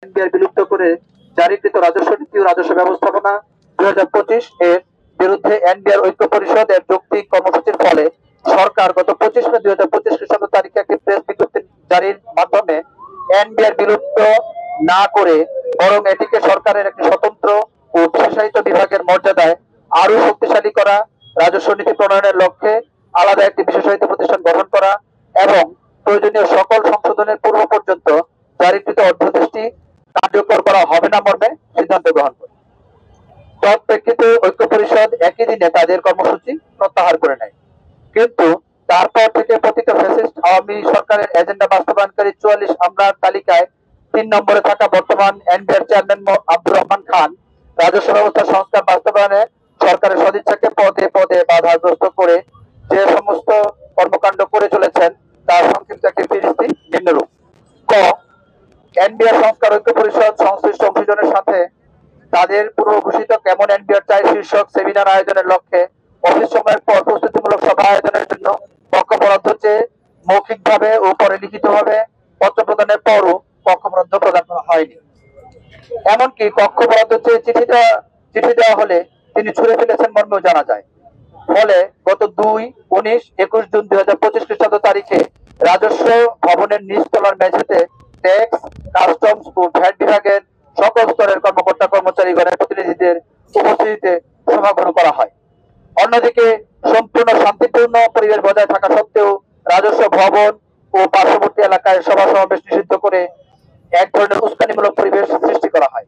NBR বিলুপ্ত করে জারিকৃত রাজস্ব নীতি ও রাজস্ব ব্যবস্থাপনা 2025 এর বিরুদ্ধে এনবিআর ঐক্য পরিষদ এর যৌক্তিক কর্মসূচির ফলে সরকার গত 25 মে 2025 খ্রিস্টাব্দ তারিখে একটি প্রেস বিজ্ঞপ্তি জারির মাধ্যমে এনবিআর বিলুপ্ত না করে বরং এটিকে সরকারের একটি স্বতন্ত্র ও বিশেষায়িত বিভাগের মর্যাদায় আরো শক্তিশালী করা, রাজস্ব নীতি প্রণয়নের লক্ষ্যে আলাদা একটি বিশেষায়িত প্রতিষ্ঠান গঠন করা এবং প্রয়োজনীয় সকল সংশোধনের পূর্ব পর্যন্ত জারিকৃত অধ্যাদেশটি কার্যকর করা হবে না মর্মে সিদ্ধান্ত গ্রহণ করে। তৎপ্রেক্ষিতে ঐক্য পরিষদ একই দিনে তাদের কর্মসূচি প্রত্যাহার করে নেয়। কিন্তু তারপর থেকে পতিত ফ্যাসিস্ট আওয়ামী সরকারের এজেন্ডা বাস্তবায়নকারী 44 আমলার তালিকায় 3 নম্বরে থাকা বর্তমান এনবিআর চেয়ারম্যান আব্দুর রহমান খান রাজস্ব ব্যবস্থা সংস্কার বাস্তবায়নে সরকারের সদিচ্ছাকে পদে পদে বাধাগ্রস্ত করে যে সমস্ত কর্মকাণ্ড করে চলেছেন তার সংক্ষিপ্ত একটি ফিরিস্তি নিম্নরূপ। ক, এনবিআর সংস্কার ঐক্য পরিষদ সংশ্লিষ্ট অভিযোজনের সাথে তাদের পূর্ব ঘোষিত কেমন এনবিআর চাই শীর্ষক সেমিনার আয়োজনের লক্ষ্যে অফিস সময়ের পর প্রস্তুতিমূলক সভা আয়োজনের জন্য পক্ষ বরাদ্দ চেয়ে মৌখিকভাবে ও পরে লিখিতভাবে পত্র প্রদানের পরও পক্ষ বরাদ্দ প্রদান করা হয়নি। এমনকি কক্ষ বরাদ্দ চেয়ে চিঠি দেওয়া হলে তিনি ছুড়ে ফেলেছেন মর্মেও জানা যায়। ফলে গত 2, 19, 21 জুন 2025 খ্রিস্টাব্দ তারিখে রাজস্ব ভবনের নিচতলার মেঝেতে ট্যাক্স, কাস্টমস ও ভ্যাট বিভাগের সকল স্তরের কর্মকর্তা কর্মচারীগণের প্রতিনিধিদের উপস্থিতিতে সভা গ্রহণ করা হয়। অন্যদিকে সম্পূর্ণ শান্তিপূর্ণ পরিবেশ বজায় থাকা সত্ত্বেও রাজস্ব ভবন ও পার্শ্ববর্তী এলাকায় সভা সমাবেশ নিষিদ্ধ করে এক ধরনের উস্কানিমূলক পরিবেশ সৃষ্টি করা হয়।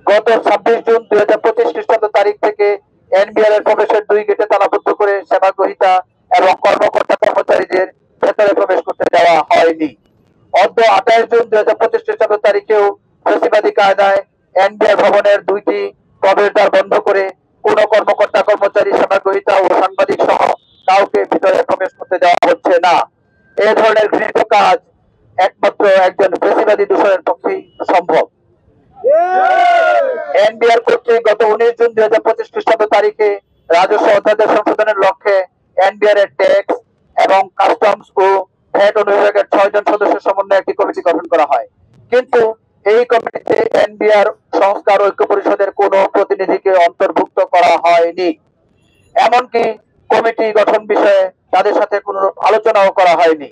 গত 26 জুন 2025 খ্রিস্টাব্দ তারিখ থেকে এনবিআর এর প্রবেশের 2 গেটে তালাবদ্ধ করে সেবা গ্রহীতা এবং কর্মকর্তা কর্মচারীদের ভেতরে প্রবেশ করতে দেওয়া হয়নি। অদ্য 28 জুন 2025 খ্রিস্টাব্দ তারিখেও ফেসিবাদী কায়দায় এনবিআর ভবনের 2টি প্রবেশদ্বার বন্ধ করে কোন কর্মকর্তা কর্মচারী, সেবা গ্রহীতা ও সাংবাদিক সহ কাউকে ভিতরে প্রবেশ করতে দেওয়া হচ্ছে না। এই ধরনের ঘৃণিত কাজ একমাত্র একজন ফেসিবাদী দূষণের পক্ষেই সম্ভব। এনবিআর কর্তৃক গত 19 জুন 2025 খ্রিস্টাব্দ তারিখে রাজস্ব অধ্যাদেশ সংশোধনের লক্ষ্যে এনবিআর এর ট্যাক্স এবং কাস্টমস ও ভ্যাট অনুবিভাগের 6 জন সদস্যের সমন্বয়ে একটি কমিটি গঠন করা হয়। কিন্তু এই কমিটিতে এনবিআর সংস্কার ঐক্য পরিষদের কোনো প্রতিনিধিকে অন্তর্ভুক্ত করা হয়নি। এমনকি কমিটি গঠন বিষয়ে তাদের সাথে কোনো আলোচনাও করা হয়নি।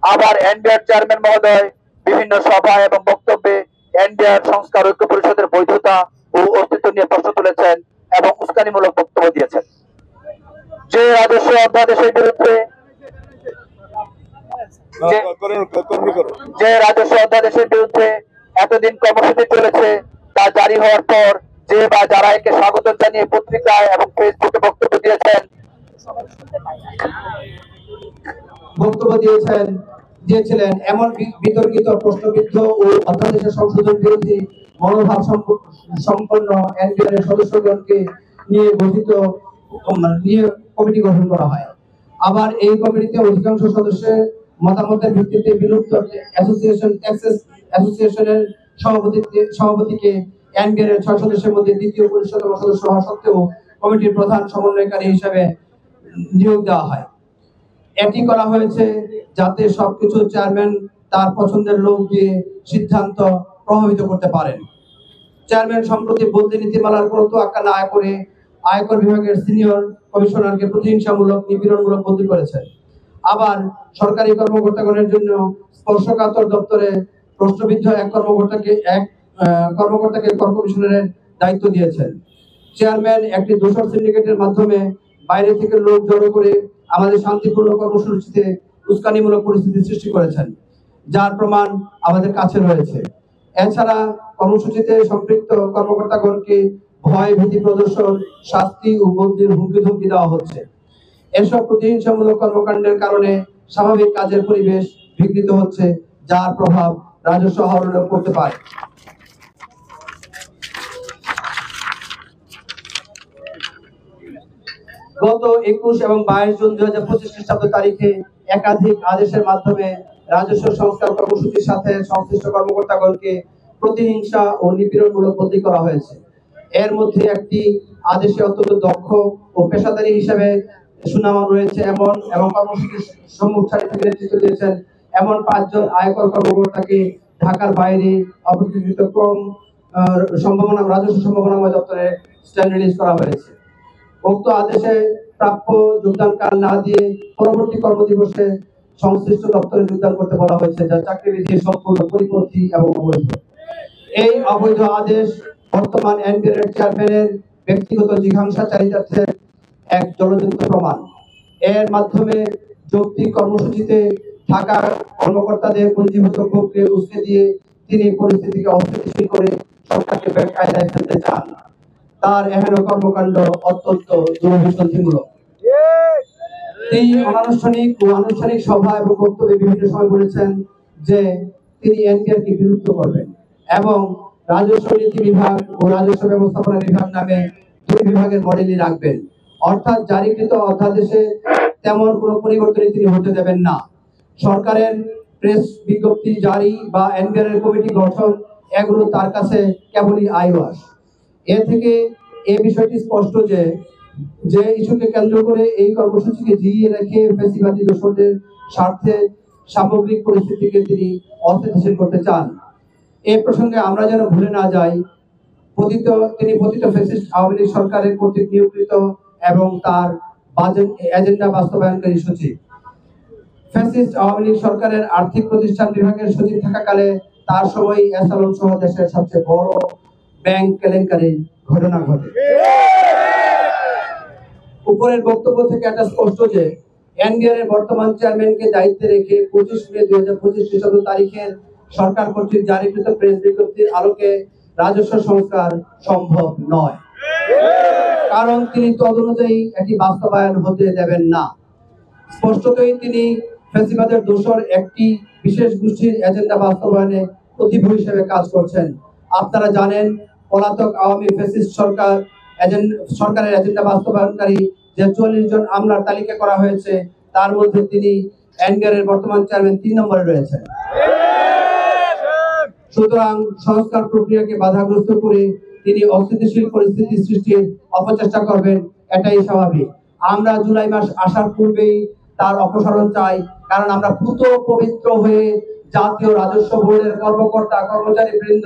আবার এনবিআর চেয়ারম্যান মহোদয় বিভিন্ন সভা এবং বক্তব্যে এনবিআর সংস্কার ঐক্য পরিষদের বৈধতা ও অস্তিত্ব নিয়ে প্রশ্ন তুলেছেন এবং উস্কানিমূলক বক্তব্য দিয়েছেন। যে রাজস্ব অধ্যাদেশের বিরুদ্ধে এতদিন কর্মসূচি চলেছে তা জারি হওয়ার পর যে বা যারা একে স্বাগত জানিয়ে পত্রিকায় এবং ফেসবুকে বক্তব্য দিয়েছিলেন এমন বিতর্কিত, প্রশ্নবিদ্ধ ও অধ্যাদেশের সংশোধন বিরোধী মনোভাব সম্পন্ন এনবিআর এর সদস্যগণকে নিয়ে কমিটি গঠন করা হয়। আবার এই কমিটিতে অধিকাংশ সদস্যের মতামতের ভিত্তিতে বিলুপ্ত অ্যাসোসিয়েশনের সভাপতিকে এনবিআর এর 6 সদস্যের মধ্যে দ্বিতীয় পরিষদতম সদস্য হওয়া সত্ত্বেও কমিটির প্রধান সমন্বয়কারী হিসেবে নিয়োগ দেওয়া হয়। এটি করা হয়েছে যাতে সবকিছু চেয়ারম্যান তার পছন্দের লোক দিয়ে সিদ্ধান্ত প্রভাবিত করতে পারেন। চেয়ারম্যান সম্প্রতি বদলি নীতিমালার কোনো তোয়াক্কা না করে আয়কর বিভাগের সিনিয়র কমিশনারকে প্রতিহিংসামূলক, নিপীড়নমূলক বদলি করেছেন। আবার সরকারি কর্মকর্তাগণের জন্য স্পর্শকাতর দপ্তরে প্রশ্নবিদ্ধ এক কর্মকর্তাকে কর কমিশনারের দায়িত্ব দিয়েছেন। চেয়ারম্যান একটি দোসর সিন্ডিকেটের মাধ্যমে বাইরে থেকে লোক জড়ো করে আমাদের শান্তিপূর্ণ কর্মসূচিতে উস্কানিমূলক পরিস্থিতি সৃষ্টি করেছেন, যার প্রমাণ আমাদের কাছে রয়েছে। এছাড়া কর্মসূচিতে সম্পৃক্ত কর্মকর্তাগণকে ভয় ভীতি প্রদর্শন, শাস্তি ও বদলির হুমকি ধমকি দেওয়া হচ্ছে। এসব প্রতিহিংসামূলক কর্মকাণ্ডের কারণে স্বাভাবিক কাজের পরিবেশ বিঘ্নিত হচ্ছে, যার প্রভাব রাজস্ব আহরণে পড়তে পারে। গত 21 এবং 22 জুন 2025 খ্রিস্টাব্দ তারিখে একাধিক আদেশের মাধ্যমে রাজস্ব সংস্কার কর্মসূচির সাথে সংশ্লিষ্ট কর্মকর্তাগণকে প্রতিহিংসা ও নিপীড়নমূলক বদলি করা হয়েছে। এর মধ্যে একটি আদেশে অত্যন্ত দক্ষ ও পেশাদারী হিসেবে সুনাম রয়েছে এবং কর্মসূচির সম্মুখ সারি থেকে নেতৃত্ব দিয়েছেন এমন 5 জন আয়কর কর্মকর্তাকে ঢাকার বাইরে অপেক্ষাকৃত কম সম্ভাবনা রাজস্ব সম্ভাবনাময় দপ্তরে স্ট্যান্ডার্ডাইজ করা হয়েছে। উক্ত আদেশে প্রাপ্য যোগদানকাল না দিয়ে পরবর্তী কর্মদিবসে সংশ্লিষ্ট দপ্তরে যোগদান করতে বলা হয়েছে, যা চাকরিবিধির সম্পূর্ণ পরিপন্থী এবং অবৈধ। এই অবৈধ আদেশ বর্তমান এনবিআর চেয়ারম্যানের ব্যক্তিগত জিঘাংসা চারিতার্থের এক জ্বলন্ত প্রমাণ। এর মাধ্যমে যৌক্তিক কর্মসূচিতে থাকা কর্মকর্তাদের পুঞ্জীভূত ক্ষোভকে উস্কে দিয়ে তিনি পরিস্থিতিকে অস্থিতিশীল করে সরকারকে বেকায়দায় ফেলতে চান। তার এহেন কর্মকাণ্ড অত্যন্ত দুরভিসন্ধিমূলক। তিনি অনানুষ্ঠানিক ও আনুষ্ঠানিক সভা এবং বক্তব্যে বিভিন্ন সময় বলেছেন যে তিনি এনবিআর কে বিলুপ্ত করবেন এবং রাজস্ব নীতি বিভাগ ও রাজস্ব ব্যবস্থাপনা বিভাগ নামে দুই বিভাগের মডেলই রাখবেন। অর্থাৎ জারিকৃত অধ্যাদেশে তেমন কোনো পরিবর্তনই তিনি হতে দেবেন না। সরকারের প্রেস বিজ্ঞপ্তি জারি বা এনবিআর এর কমিটি গঠন এগুলো তার কাছে কেবলই আইওয়াস। এ থেকে এই বিষয়টি স্পষ্ট যে ইস্যুকে কেন্দ্র করে এই কর্মসূচিকে জিইয়ে রেখে ফ্যাসিবাদী দোসরদের স্বার্থে সামগ্রিক পরিস্থিতিকে তিনি অস্থিতিশীল করতে চান। এই প্রসঙ্গে আমরা যেন ভুলে না যাই, তিনি পতিত ফ্যাসিস্ট আওয়ামী লীগ সরকারের কর্তৃক নিয়োজিত এবং তার বাজেট এজেন্ডা বাস্তবায়নকারী সচিব। ফ্যাসিস্ট আওয়ামী লীগ সরকারের আর্থিক প্রতিষ্ঠান বিভাগের সচিব থাকাকালে তার সময় এসালন সহ দেশের সবচেয়ে বড় ব্যাংক কেলেঙ্কারির ঘটনা ঘটে। উপরের বক্তব্য থেকে এটা স্পষ্ট যে এনবিআর এর বর্তমান চেয়ারম্যানকে দায়িত্বে রেখে 25 মে 2025 খ্রিস্টাব্দ তারিখের সরকার কর্তৃক জারিকৃত প্রেস বিজ্ঞপ্তির আলোকে রাজস্ব সংস্কার সম্ভব নয়, কারণ তিনি তদনুযায়ী এটি বাস্তবায়ন হতে দেবেন না। স্পষ্টতই তিনি ফ্যাসিবাদের দোসর একটি বিশেষ গোষ্ঠীর এজেন্ডা বাস্তবায়নে প্রতিভূ হিসেবে কাজ করছেন। আপনারা জানেন, পলাতক আওয়ামী ফ্যাসিস্ট সরকারের এজেন্ডা বাস্তবায়নকারী যে 44 জন আমলার তালিকা করা হয়েছে, তার মধ্যে তিনি এনবিআর এর বর্তমান চেয়ারম্যান 3 নম্বরে রয়েছেন। সুতরাং সংস্কার প্রক্রিয়াকে বাধাগ্রস্ত করে তিনি অস্থিতিশীল পরিস্থিতি সৃষ্টির অপচেষ্টা করবেন, এটাই স্বাভাবিক। আমরা জুলাই মাস আসার পূর্বেই তার অপসারণ চাই, কারণ আমরা পুত পবিত্র হয়ে জাতীয় রাজস্ব বোর্ডের কর্মকর্তা কর্মচারী বৃন্দ